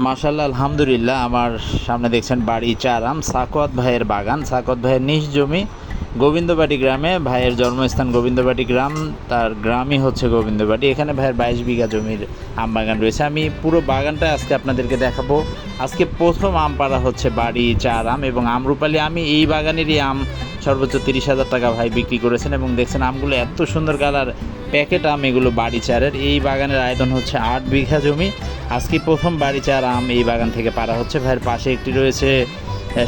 মাশাআল্লাহ, আলহামদুলিল্লাহ। আমার সামনে দেখছেন বাড়ি চারাম, সাকওয়াত ভাইয়ের বাগান। সাকওয়াত ভাইয়ের নিজ জমি গোবিন্দবাটি গ্রামে। ভাইয়ের জন্মস্থান গোবিন্দবাটি গ্রাম, তার গ্রামই হচ্ছে গোবিন্দবাটি। এখানে ভাইয়ের 22 বিঘা জমির আম বাগান রয়েছে। আমি পুরো বাগানটা আজকে আপনাদেরকে দেখাবো। আজকে প্রথম আম পাড়া হচ্ছে বাড়ি চারাম এবং আমরুপালি। আমি এই বাগানেরই আম সর্বোচ্চ 30,000 টাকা ভাই বিক্রি করেছেন এবং দেখছেন আমগুলো এত সুন্দর কালার, প্যাকেট আম এগুলো বাড়ি চারের। এই বাগানের আয়তন হচ্ছে 8 বিঘা জমি। আজকে প্রথম বাড়ি চার আম এই বাগান থেকে পাড়া হচ্ছে। ভাইয়ের পাশে একটি রয়েছে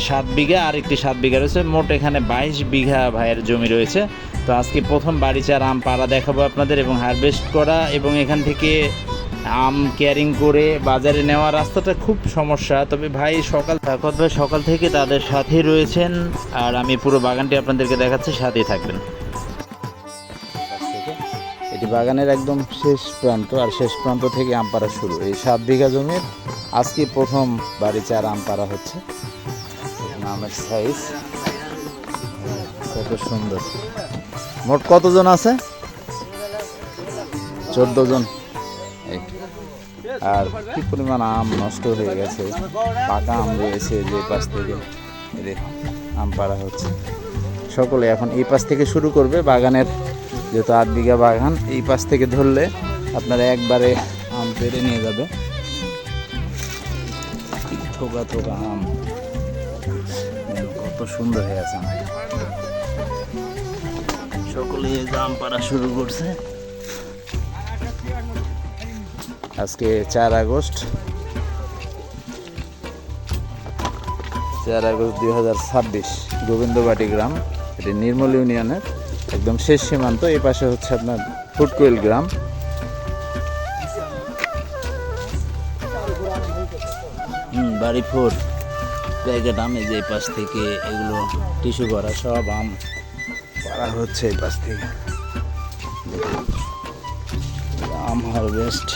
7 বিঘা, আর একটি 7 বিঘা রয়েছে, মোট এখানে 22 বিঘা ভাইয়ের জমি রয়েছে। তো আজকে প্রথম বাড়ি চার আম পাড়া দেখাবো আপনাদের এবং হারভেস্ট করা, এবং এখান থেকে আম ক্যারিং করে বাজারে নেওয়া রাস্তাটা খুব সমস্যা। তবে ভাই সাকওয়াত ভাই সকাল থেকে তাদের সাথেই রয়েছেন, আর আমি পুরো বাগানটি আপনাদেরকে দেখাচ্ছি, সাথেই থাকবেন। এটি বাগানের একদম শেষ প্রান্ত, আর শেষ প্রান্ত থেকে আম পাড়া শুরু। এই 7 বিঘা জমির আজকে প্রথম বাড়ি চার আম পাড়া হচ্ছে। আমের সাইজ কত সুন্দর। মোট কতজন আছে? 14 জন। আর কি পরিমাণ আম নষ্ট হয়ে গেছে, পাকা আম রয়েছে যে পাশ থেকে আম পাড়া হচ্ছে। সকলে এখন এই পাশ থেকে শুরু করবে বাগানের, যেহেতু 8 বিঘা বাগান। এই পাশ থেকে ধরলে আপনারা একবারে আম পেড়ে নিয়ে যাবে। থোকা থোকা আম, কত সুন্দর হয়ে আছে। সকলে আম পাড়া শুরু করছে। আজকে 4 আগস্ট 2026, গোবিন্দবাটি গ্রাম। এটি নির্মল ইউনিয়নের একদম শেষ সীমান্ত। এই পাশে হচ্ছে আপনার ফুটকোয়েল গ্রাম। বাড়ি 4 প্যাকেট আম, এই যে এই পাশ থেকে এগুলো টিস্যু করা সব আম পাড়া হচ্ছে এই পাশ থেকে। আম হারভেস্ট।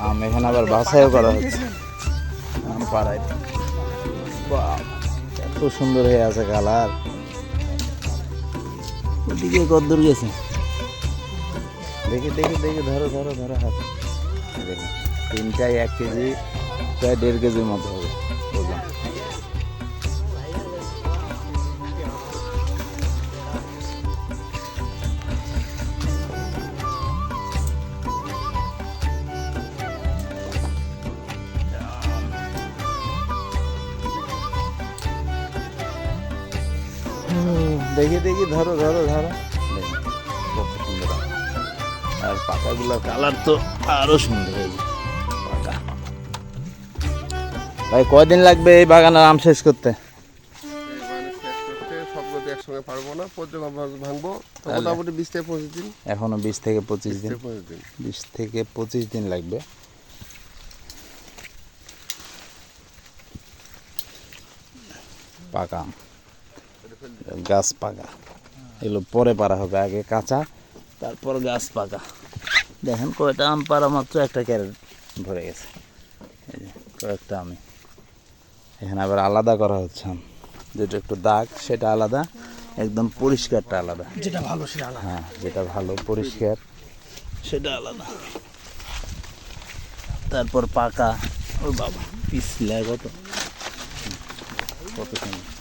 আম এখানে আবার বাছাইও করা হচ্ছে আম পাড়ায়। এত সুন্দর হয়ে আছে কালার। ওদিকে কদ্দূর গেছে দেখি দেখি দেখি, ধরো ধরো ধরো হাত। দেখুন, তিনটায় 1 কেজি, প্রায় 1.5 কেজির মতো হবে ওজন। দেখি দেখি, ধরো ধরো ধরো। কত সুন্দর। আর পাকাগুলোর কালার তো আরো সুন্দর হয়েছে পাকা। ভাই কয়দিন লাগবে এই বাগানের আম শেষ করতে? সবগুলো একসঙ্গে পারবো না, ভাঙবো মোটামুটি 20 থেকে 25 দিন। এখনো 20 থেকে 25 দিন। 20 থেকে 25 দিন লাগবে। পাকা গাছ পাকা, এগুলো পরে পারা হবে, আগে কাঁচা তারপর গাছ পাকা। দেখেন কয়টা আম পাড়া, মাত্র একটা ক্যারেট ভরে গেছে। এই যে কয়েকটা আমি এখানে আবার আলাদা করা হচ্ছে আম, যেটা একটু দাগ সেটা আলাদা, একদম পরিষ্কারটা আলাদা। যেটা ভালো সেটা আলাদা। হ্যাঁ, যেটা ভালো পরিষ্কার সেটা আলাদা। তারপর পাকা। ও বাবা, পিছলা কত কত সুন্দর।